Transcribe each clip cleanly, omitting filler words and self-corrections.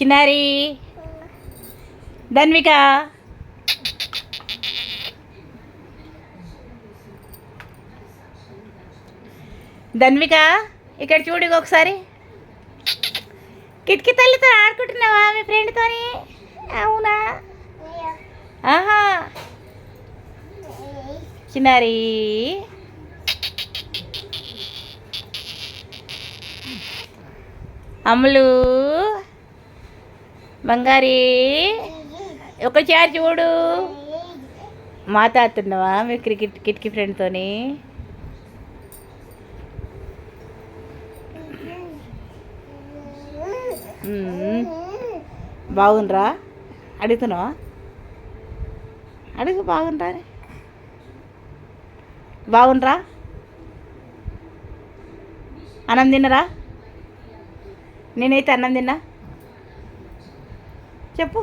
చిన్నారి ధన్విక ధన్విక ఇక్కడ చూడు ఒకసారి. కిటికీ తల్లితో ఆడుకుంటున్నావా మీ ఫ్రెండ్తోని? అవునా? ఆహా చిన్నారి అమ్ములు బంగారి ఒకసారి చూడు. మాట్లాడుతున్నావా మీ కిటికీ ఫ్రెండ్తోని? బాగుండ్రా అడుగుతున్నావా? అడుగు బాగుండ్రా అని. బాగుండ్రా? అన్నం తిన్నరా? నేనైతే అన్నం తిన్నా. చెప్పు.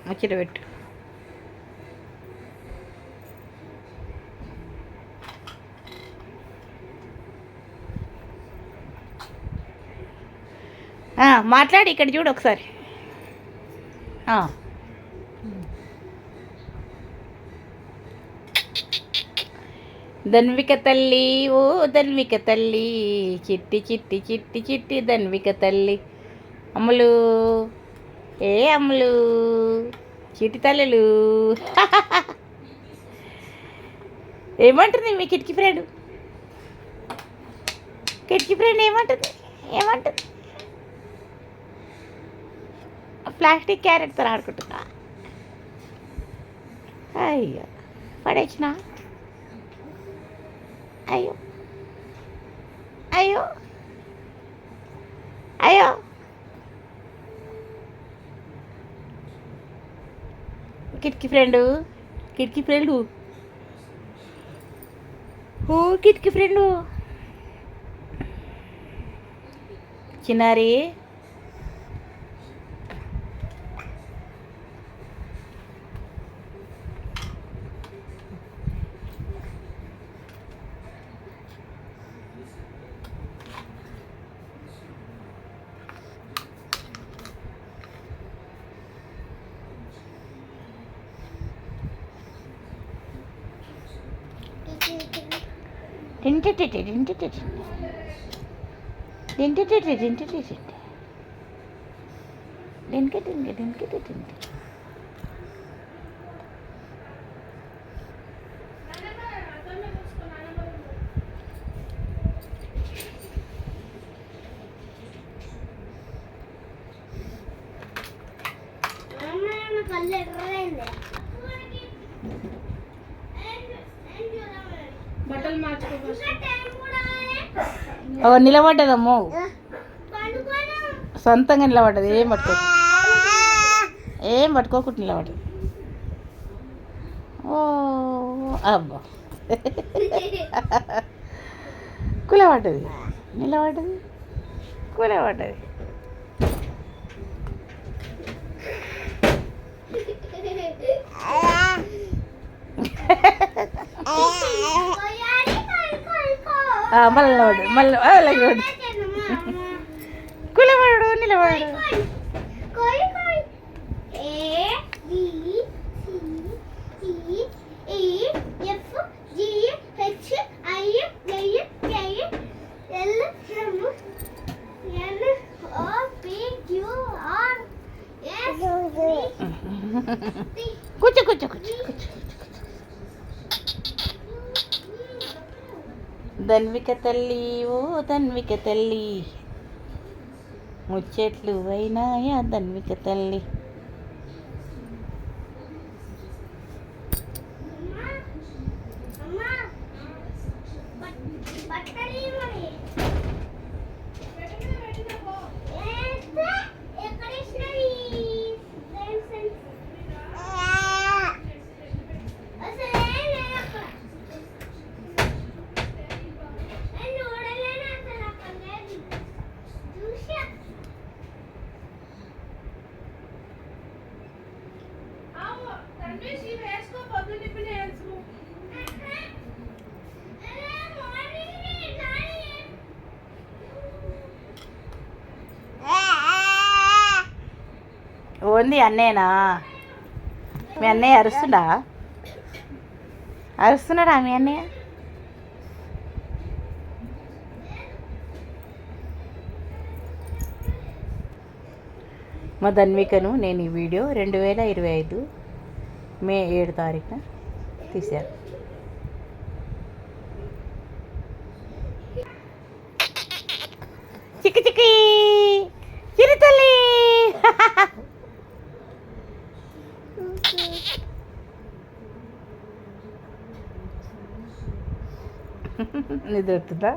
ముచ్చట పెట్టు. మాట్లాడి ఇక్కడ చూడు ఒకసారి. ధన్విక తల్లి ఓ ధన్విక తల్లి, చిట్టి చిట్టి చిట్టి చిట్టి ధన్విక తల్లి. అమ్ములు ఏ అమ్ములు చిట్టి తల్లులు. ఏమంటుంది మీ కిటికీ ఫ్రెండ్? కిటికీ ఫ్రెండ్ ఏమంటుంది? ఏమంటుంది? ప్లాస్టిక్ క్యారెట్తో ఆడుకుంటున్నా. అయ్యో పడేసిన. అయ్యో అయ్యో అయ్యో. కిటికీ ఫ్రెండు కిటికీ ఫ్రెండు ఓ కిటికీ ఫ్రెండు చిన్నారి. నిలబడ్డదమ్మో, సొంతంగా నిలబడ్డది. ఏం పట్టుకోకుండా నిలబడ్డది. ఓ అబ్బా కూలబడ్డది, నిలబడ్డది, కూలబడ్డది. మళ్ళీ నిలబడు, మళ్ళీ కూలబడు, నిలబడు. కూర్చో కూర్చో కూర్చో కూర్చో. ధన్విక తల్లి ఓ ధన్విక తల్లి, ముచ్చట్లు అయినాయా ధన్విక తల్లి. ఓన్లీ అన్నయ్యనా? మీ అన్నయ్య అరుస్తున్నాడా మీ అన్నయ్య? మా ధన్వికను నేను ఈ వీడియో 2025 మే 7 తారీఖున తీశాను. చిక్కి చిక్కి చిరుతల్లి నిద్ర వస్తుందా?